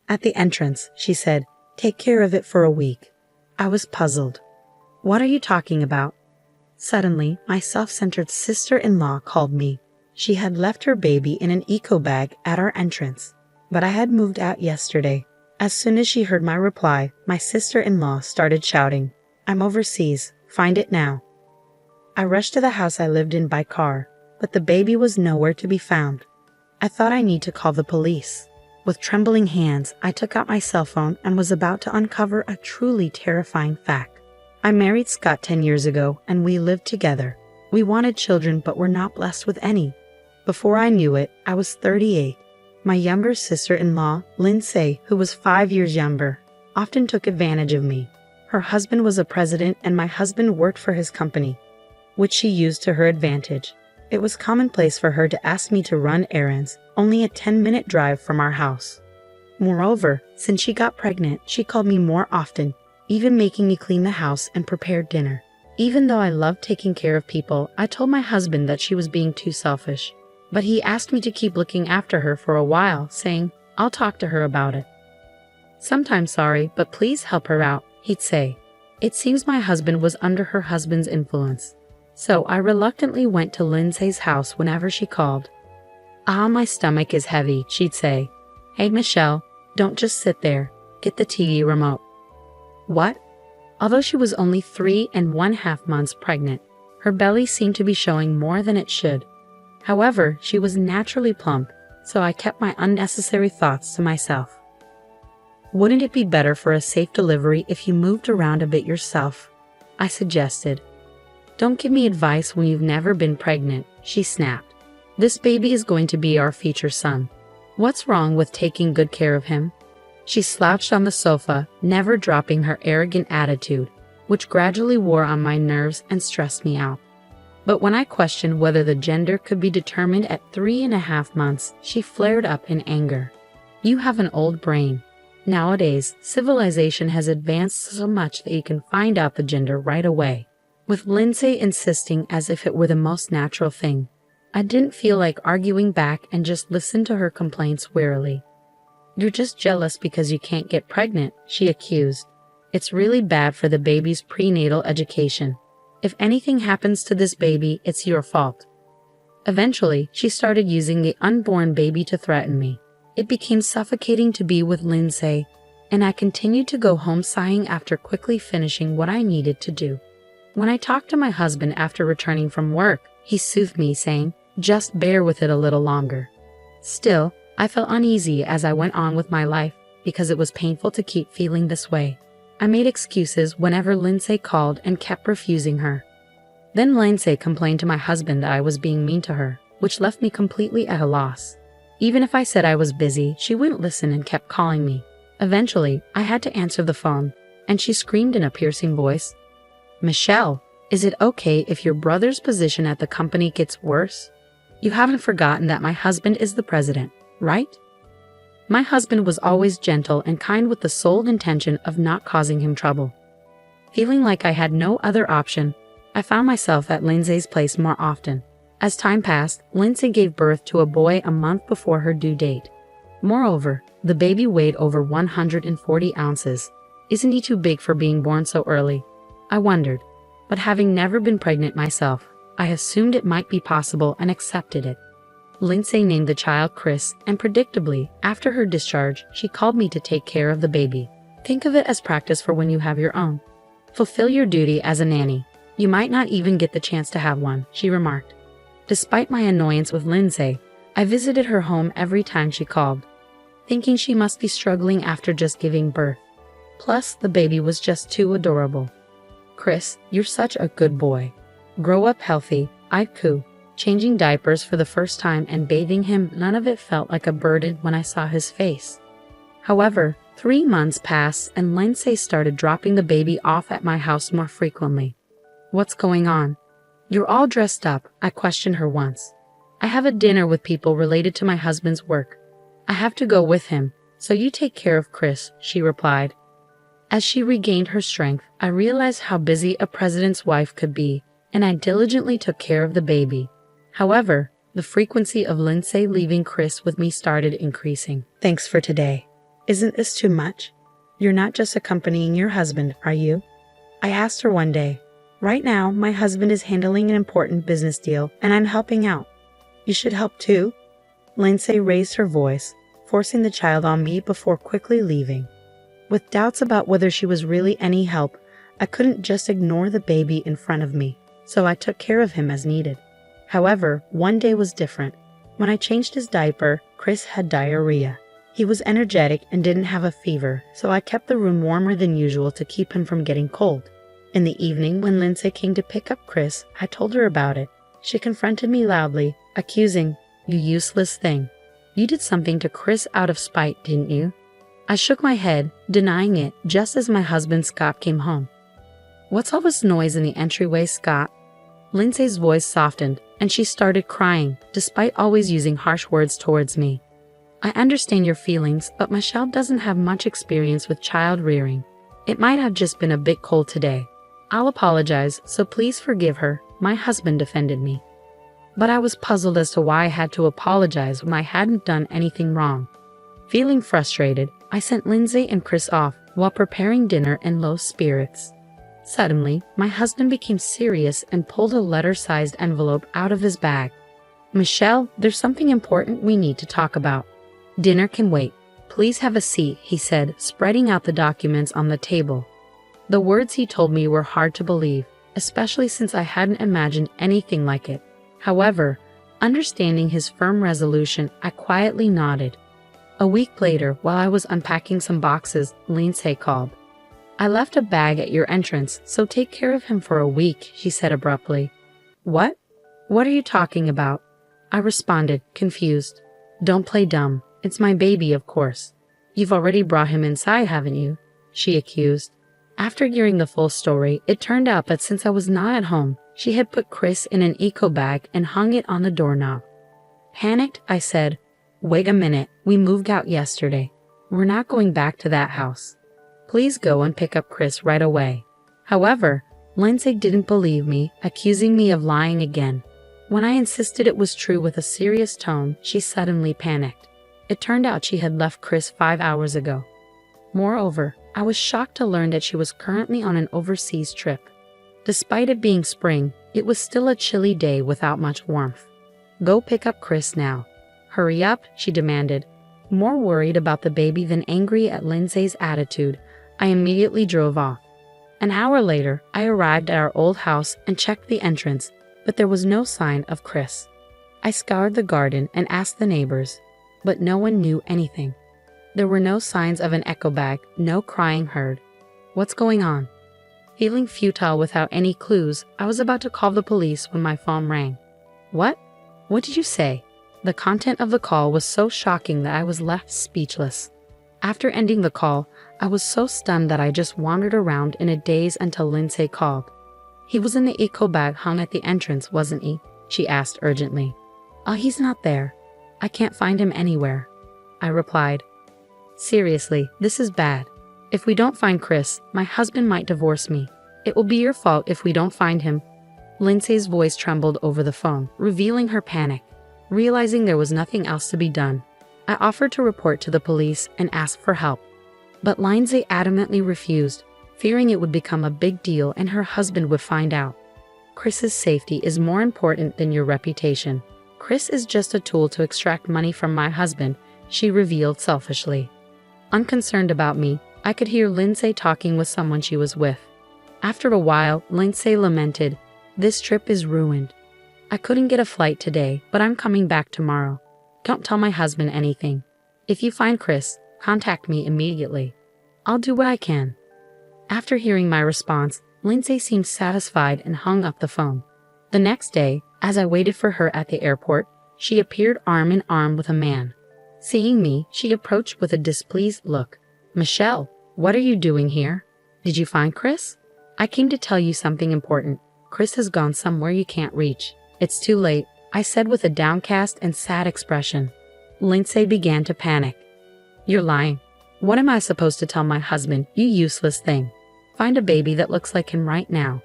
At the entrance, she said, "Take care of it for a week." I was puzzled. "What are you talking about?" Suddenly, my self-centered sister-in-law called me. She had left her baby in an eco bag at our entrance, but I had moved out yesterday. As soon as she heard my reply, my sister-in-law started shouting, "I'm overseas, find it now." I rushed to the house I lived in by car, but the baby was nowhere to be found. I thought I need to call the police. With trembling hands, I took out my cell phone and was about to uncover a truly terrifying fact. I married Scott 10 years ago, and we lived together. We wanted children, but were not blessed with any. Before I knew it, I was 38. My younger sister-in-law, Lindsay, who was 5 years younger, often took advantage of me. Her husband was a president, and my husband worked for his company, which she used to her advantage. It was commonplace for her to ask me to run errands, only a 10-minute drive from our house. Moreover, since she got pregnant, she called me more often, even making me clean the house and prepare dinner. Even though I loved taking care of people, I told my husband that she was being too selfish. But he asked me to keep looking after her for a while, saying, "I'll talk to her about it." "Sometimes sorry, but please help her out," he'd say. It seems my husband was under her husband's influence. So I reluctantly went to Lindsay's house whenever she called. "Ah, my stomach is heavy," she'd say. "Hey, Michelle, don't just sit there. Get the TV remote." What? Although she was only 3.5 months pregnant, her belly seemed to be showing more than it should. However, she was naturally plump, so I kept my unnecessary thoughts to myself. "Wouldn't it be better for a safe delivery if you moved around a bit yourself?" I suggested. "Don't give me advice when you've never been pregnant," she snapped. "This baby is going to be our future son. What's wrong with taking good care of him?" She slouched on the sofa, never dropping her arrogant attitude, which gradually wore on my nerves and stressed me out. But when I questioned whether the gender could be determined at 3.5 months, she flared up in anger. "You have an old brain. Nowadays, civilization has advanced so much that you can find out the gender right away." With Lindsay insisting as if it were the most natural thing, I didn't feel like arguing back and just listened to her complaints wearily. "You're just jealous because you can't get pregnant," she accused. "It's really bad for the baby's prenatal education. If anything happens to this baby, it's your fault." Eventually, she started using the unborn baby to threaten me. It became suffocating to be with Lindsay, and I continued to go home sighing after quickly finishing what I needed to do. When I talked to my husband after returning from work, he soothed me, saying, "Just bear with it a little longer." Still, I felt uneasy as I went on with my life because it was painful to keep feeling this way. I made excuses whenever Lindsay called and kept refusing her. Then Lindsay complained to my husband that I was being mean to her, which left me completely at a loss. Even if I said I was busy, she wouldn't listen and kept calling me. Eventually, I had to answer the phone, and she screamed in a piercing voice, "Michelle, is it okay if your brother's position at the company gets worse? You haven't forgotten that my husband is the president, right?" My husband was always gentle and kind with the sole intention of not causing him trouble. Feeling like I had no other option, I found myself at Lindsay's place more often. As time passed, Lindsay gave birth to a boy a month before her due date. Moreover, the baby weighed over 140 ounces. Isn't he too big for being born so early? I wondered, but having never been pregnant myself, I assumed it might be possible and accepted it. Lindsay named the child Chris, and predictably, after her discharge, she called me to take care of the baby. "Think of it as practice for when you have your own. Fulfill your duty as a nanny. You might not even get the chance to have one," she remarked. Despite my annoyance with Lindsay, I visited her home every time she called, thinking she must be struggling after just giving birth. Plus, the baby was just too adorable. "Chris, you're such a good boy. Grow up healthy," I'd coo. Changing diapers for the first time and bathing him, none of it felt like a burden when I saw his face. However, 3 months passed and Lindsay started dropping the baby off at my house more frequently. "What's going on? You're all dressed up," I questioned her once. "I have a dinner with people related to my husband's work. I have to go with him, so you take care of Chris," she replied. As she regained her strength, I realized how busy a president's wife could be, and I diligently took care of the baby. However, the frequency of Lindsay leaving Chris with me started increasing. Thanks for today. Isn't this too much? You're not just accompanying your husband, are you? I asked her one day. Right now, my husband is handling an important business deal, and I'm helping out. You should help too. Lindsay raised her voice, forcing the child on me before quickly leaving. With doubts about whether she was really any help, I couldn't just ignore the baby in front of me, so I took care of him as needed. However, one day was different. When I changed his diaper, Chris had diarrhea. He was energetic and didn't have a fever, so I kept the room warmer than usual to keep him from getting cold. In the evening, when Lindsay came to pick up Chris, I told her about it. She confronted me loudly, accusing, "You useless thing. You did something to Chris out of spite, didn't you?" I shook my head, denying it, just as my husband Scott came home. "What's all this noise in the entryway, Scott?" Lindsay's voice softened, and she started crying, despite always using harsh words towards me. "I understand your feelings, but Michelle doesn't have much experience with child rearing. It might have just been a bit cold today. I'll apologize, so please forgive her," my husband defended me. But I was puzzled as to why I had to apologize when I hadn't done anything wrong. Feeling frustrated, I sent Lindsay and Chris off while preparing dinner in low spirits. Suddenly, my husband became serious and pulled a letter-sized envelope out of his bag. "Michelle, there's something important we need to talk about." "Dinner can wait. Please have a seat," he said, spreading out the documents on the table. The words he told me were hard to believe, especially since I hadn't imagined anything like it. However, understanding his firm resolution, I quietly nodded. A week later, while I was unpacking some boxes, Lindsay called. "I left a bag at your entrance, so take care of him for a week," she said abruptly. "What? What are you talking about?" I responded, confused. "Don't play dumb. It's my baby, of course." "You've already brought him inside, haven't you?" she accused. After hearing the full story, it turned out that since I was not at home, she had put Chris in an eco bag and hung it on the doorknob. Panicked, I said, "Wait a minute, we moved out yesterday. We're not going back to that house. Please go and pick up Chris right away." However, Lindsay didn't believe me, accusing me of lying again. When I insisted it was true with a serious tone, she suddenly panicked. It turned out she had left Chris 5 hours ago. Moreover, I was shocked to learn that she was currently on an overseas trip. Despite it being spring, it was still a chilly day without much warmth. "Go pick up Chris now. Hurry up," she demanded. More worried about the baby than angry at Lindsay's attitude, I immediately drove off. An hour later, I arrived at our old house and checked the entrance, but there was no sign of Chris. I scoured the garden and asked the neighbors, but no one knew anything. There were no signs of an echo bag, no crying heard. What's going on? Feeling futile without any clues, I was about to call the police when my phone rang. "What? What did you say?" The content of the call was so shocking that I was left speechless. After ending the call, I was so stunned that I just wandered around in a daze until Lindsay called. "He was in the eco bag hung at the entrance, wasn't he?" she asked urgently. "Oh, he's not there. I can't find him anywhere," I replied. "Seriously, this is bad. If we don't find Chris, my husband might divorce me. It will be your fault if we don't find him." Lindsay's voice trembled over the phone, revealing her panic. Realizing there was nothing else to be done, I offered to report to the police and ask for help. But Lindsay adamantly refused, fearing it would become a big deal and her husband would find out. "Chris's safety is more important than your reputation. Chris is just a tool to extract money from my husband," she revealed selfishly. Unconcerned about me, I could hear Lindsay talking with someone she was with. After a while, Lindsay lamented, "This trip is ruined. I couldn't get a flight today, but I'm coming back tomorrow. Don't tell my husband anything. If you find Chris, contact me immediately. I'll do what I can." After hearing my response, Lindsay seemed satisfied and hung up the phone. The next day, as I waited for her at the airport, she appeared arm in arm with a man. Seeing me, she approached with a displeased look. "Michelle, what are you doing here? Did you find Chris?" "I came to tell you something important. Chris has gone somewhere you can't reach. It's too late," I said with a downcast and sad expression. Lindsay began to panic. "You're lying. What am I supposed to tell my husband, you useless thing? Find a baby that looks like him right now,"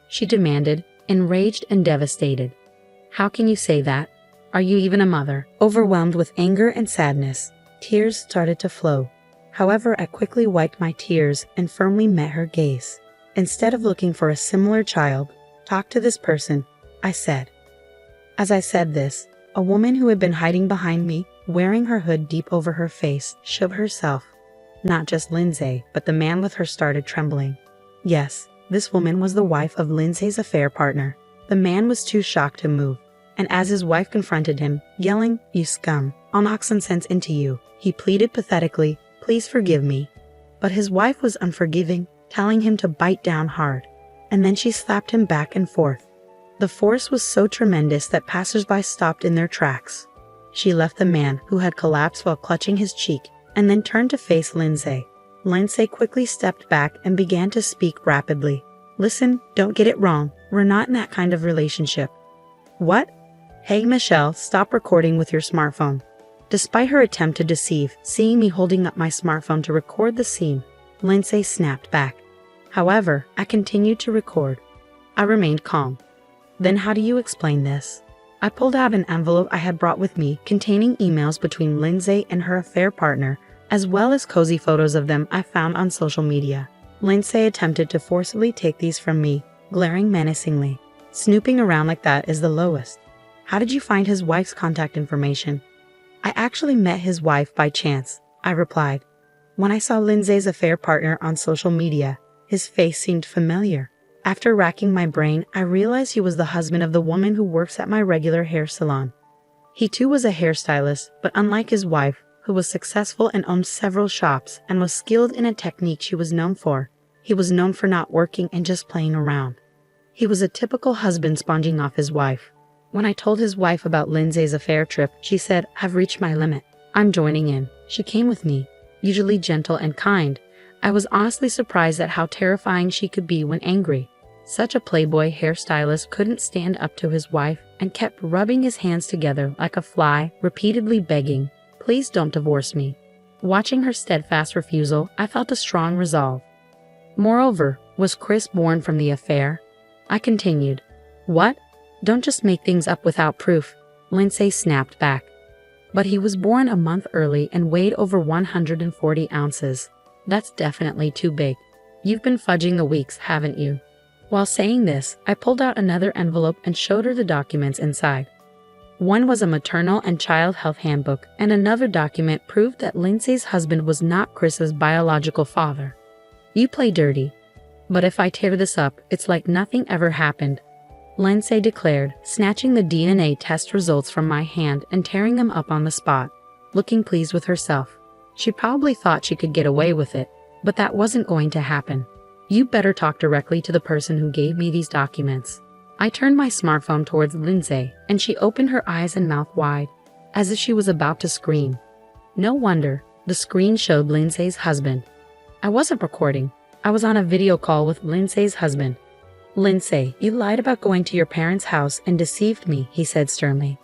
she demanded, enraged and devastated. "How can you say that? Are you even a mother?" Overwhelmed with anger and sadness, tears started to flow. However, I quickly wiped my tears and firmly met her gaze. Instead of looking for a similar child, talk to this person, I said. As I said this, a woman who had been hiding behind me, wearing her hood deep over her face, shook herself. Not just Lindsay, but the man with her started trembling. Yes, this woman was the wife of Lindsay's affair partner. The man was too shocked to move, and as his wife confronted him, yelling, "You scum, I'll knock some sense into you," he pleaded pathetically, "Please forgive me." But his wife was unforgiving, telling him to bite down hard, and then she slapped him back and forth. The force was so tremendous that passers-by stopped in their tracks. She left the man, who had collapsed while clutching his cheek, and then turned to face Lindsay. Lindsay quickly stepped back and began to speak rapidly. "Listen, don't get it wrong. We're not in that kind of relationship." "What?" "Hey Michelle, stop recording with your smartphone." Despite her attempt to deceive, seeing me holding up my smartphone to record the scene, Lindsay snapped back. However, I continued to record. I remained calm. "Then how do you explain this?" I pulled out an envelope I had brought with me containing emails between Lindsay and her affair partner, as well as cozy photos of them I found on social media. Lindsay attempted to forcibly take these from me, glaring menacingly. "Snooping around like that is the lowest. How did you find his wife's contact information?" "I actually met his wife by chance," I replied. "When I saw Lindsay's affair partner on social media, his face seemed familiar. After racking my brain, I realized he was the husband of the woman who works at my regular hair salon. He too was a hairstylist, but unlike his wife, who was successful and owned several shops and was skilled in a technique she was known for, he was known for not working and just playing around. He was a typical husband sponging off his wife. When I told his wife about Lindsay's affair trip, she said, "I've reached my limit. I'm joining in." She came with me, usually gentle and kind. I was honestly surprised at how terrifying she could be when angry. Such a playboy hairstylist couldn't stand up to his wife and kept rubbing his hands together like a fly, repeatedly begging, "Please don't divorce me." Watching her steadfast refusal, I felt a strong resolve. Moreover, was Chris born from the affair? I continued. "What? Don't just make things up without proof," Lindsay snapped back. "But he was born a month early and weighed over 140 ounces. That's definitely too big. You've been fudging the weeks, haven't you?" While saying this, I pulled out another envelope and showed her the documents inside. One was a maternal and child health handbook, and another document proved that Lindsay's husband was not Chris's biological father. "You play dirty. But if I tear this up, it's like nothing ever happened," Lindsay declared, snatching the DNA test results from my hand and tearing them up on the spot, looking pleased with herself. She probably thought she could get away with it, but that wasn't going to happen. "You better talk directly to the person who gave me these documents." I turned my smartphone towards Lindsay, and she opened her eyes and mouth wide, as if she was about to scream. No wonder, the screen showed Lindsay's husband. I wasn't recording. I was on a video call with Lindsay's husband. "Lindsay, you lied about going to your parents' house and deceived me," he said sternly.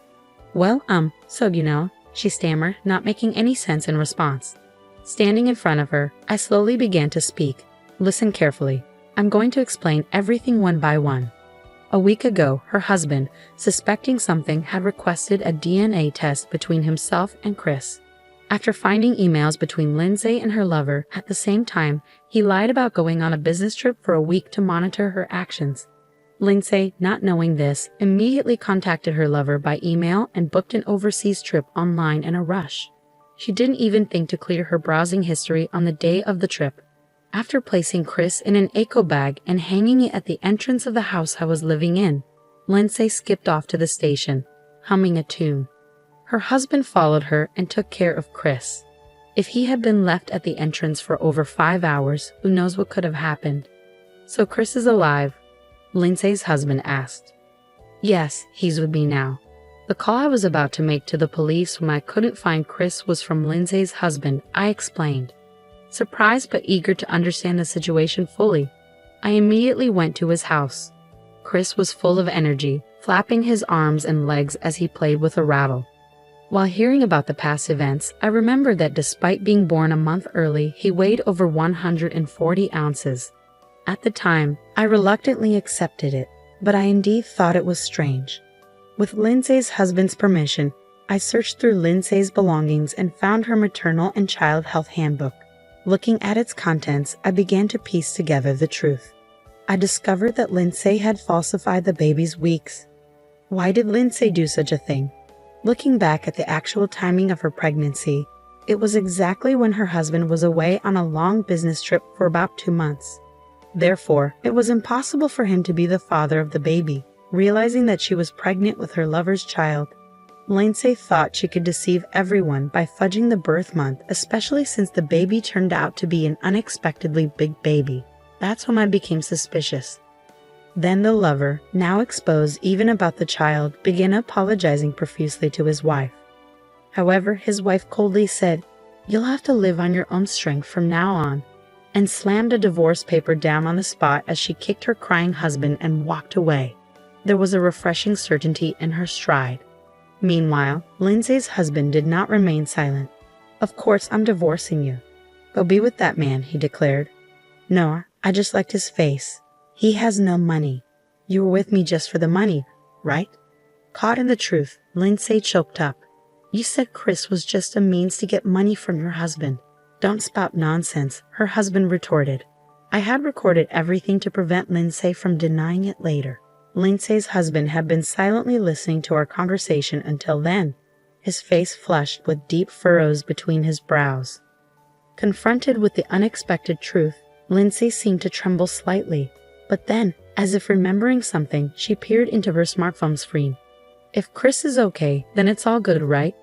"Well, so you know," she stammered, not making any sense in response. Standing in front of her, I slowly began to speak. "Listen carefully. I'm going to explain everything one by one. A week ago, her husband, suspecting something, had requested a DNA test between himself and Chris. After finding emails between Lindsay and her lover at the same time, he lied about going on a business trip for a week to monitor her actions. Lindsay, not knowing this, immediately contacted her lover by email and booked an overseas trip online in a rush. She didn't even think to clear her browsing history on the day of the trip. After placing Chris in an eco bag and hanging it at the entrance of the house I was living in, Lindsay skipped off to the station, humming a tune. Her husband followed her and took care of Chris. If he had been left at the entrance for over 5 hours, who knows what could have happened. "So Chris is alive?" Lindsay's husband asked. "Yes, he's with me now." The call I was about to make to the police when I couldn't find Chris was from Lindsay's husband, I explained. Surprised but eager to understand the situation fully, I immediately went to his house. Chris was full of energy, flapping his arms and legs as he played with a rattle. While hearing about the past events, I remembered that despite being born a month early, he weighed over 140 ounces. At the time, I reluctantly accepted it, but I indeed thought it was strange. With Lindsay's husband's permission, I searched through Lindsay's belongings and found her maternal and child health handbook. Looking at its contents, I began to piece together the truth. I discovered that Lindsay had falsified the baby's weeks. Why did Lindsay do such a thing? Looking back at the actual timing of her pregnancy, it was exactly when her husband was away on a long business trip for about 2 months. Therefore, it was impossible for him to be the father of the baby. Realizing that she was pregnant with her lover's child, Lindsay thought she could deceive everyone by fudging the birth month, especially since the baby turned out to be an unexpectedly big baby. That's when I became suspicious. Then the lover, now exposed even about the child, began apologizing profusely to his wife. However, his wife coldly said, "You'll have to live on your own strength from now on," and slammed a divorce paper down on the spot as she kicked her crying husband and walked away. There was a refreshing certainty in her stride. Meanwhile, Lindsay's husband did not remain silent. "Of course I'm divorcing you. Go be with that man," he declared. "No, I just liked his face. He has no money. You were with me just for the money, right?" Caught in the truth, Lindsay choked up. "You said Chris was just a means to get money from your husband." "Don't spout nonsense," her husband retorted. I had recorded everything to prevent Lindsay from denying it later. Lindsay's husband had been silently listening to our conversation until then, his face flushed with deep furrows between his brows. Confronted with the unexpected truth, Lindsay seemed to tremble slightly, but then, as if remembering something, she peered into her smartphone screen. "If Chris is okay, then it's all good, right?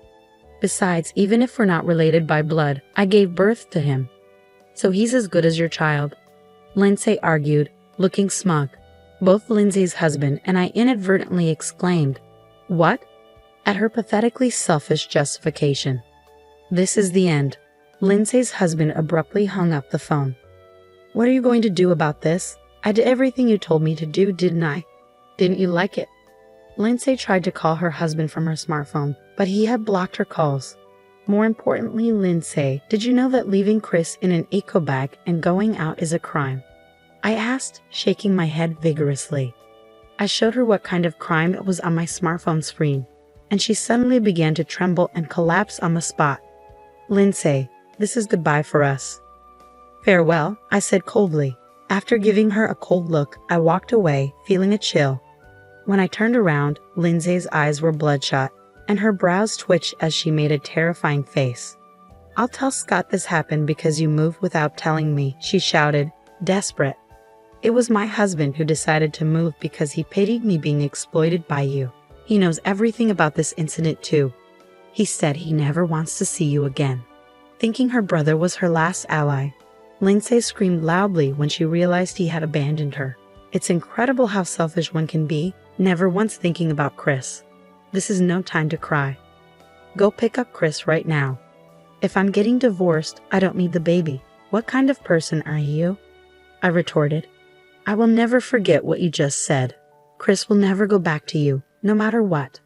Besides, even if we're not related by blood, I gave birth to him. So he's as good as your child," Lindsay argued, looking smug. Both Lindsay's husband and I inadvertently exclaimed, "What?" at her pathetically selfish justification. "This is the end." Lindsay's husband abruptly hung up the phone. "What are you going to do about this? I did everything you told me to do, didn't I? Didn't you like it?" Lindsay tried to call her husband from her smartphone, but he had blocked her calls. More importantly, Lindsay, did you know that leaving Chris in an eco bag and going out is a crime? I asked, shaking my head vigorously. I showed her what kind of crime it was on my smartphone screen, and she suddenly began to tremble and collapse on the spot. "Lindsay, this is goodbye for us." "Farewell," I said coldly. After giving her a cold look, I walked away, feeling a chill. When I turned around, Lindsay's eyes were bloodshot, and her brows twitched as she made a terrifying face. "I'll tell Scott this happened because you moved without telling me," she shouted, desperate. "It was my husband who decided to move because he pitied me being exploited by you. He knows everything about this incident too. He said he never wants to see you again." Thinking her brother was her last ally, Lindsay screamed loudly when she realized he had abandoned her. It's incredible how selfish one can be, never once thinking about Chris. This is no time to cry. Go pick up Chris right now. If I'm getting divorced, I don't need the baby. What kind of person are you? I retorted. I will never forget what you just said. Chris will never go back to you, no matter what.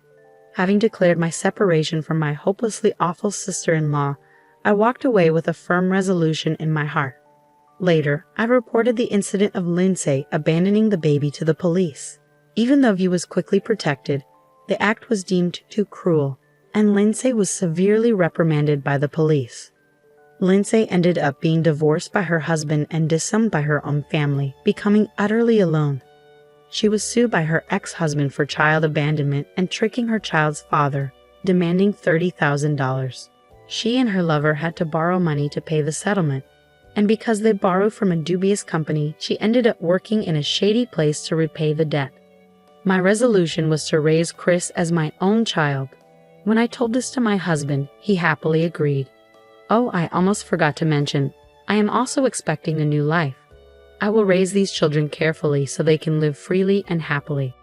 Having declared my separation from my hopelessly awful sister-in-law, I walked away with a firm resolution in my heart. Later, I reported the incident of Lindsay abandoning the baby to the police. Even though he was quickly protected, the act was deemed too cruel, and Lindsay was severely reprimanded by the police. Lindsay ended up being divorced by her husband and disowned by her own family, becoming utterly alone. She was sued by her ex-husband for child abandonment and tricking her child's father, demanding $30,000. She and her lover had to borrow money to pay the settlement, and because they borrowed from a dubious company, she ended up working in a shady place to repay the debt. My resolution was to raise Chris as my own child. When I told this to my husband, he happily agreed. Oh, I almost forgot to mention, I am also expecting a new life. I will raise these children carefully so they can live freely and happily.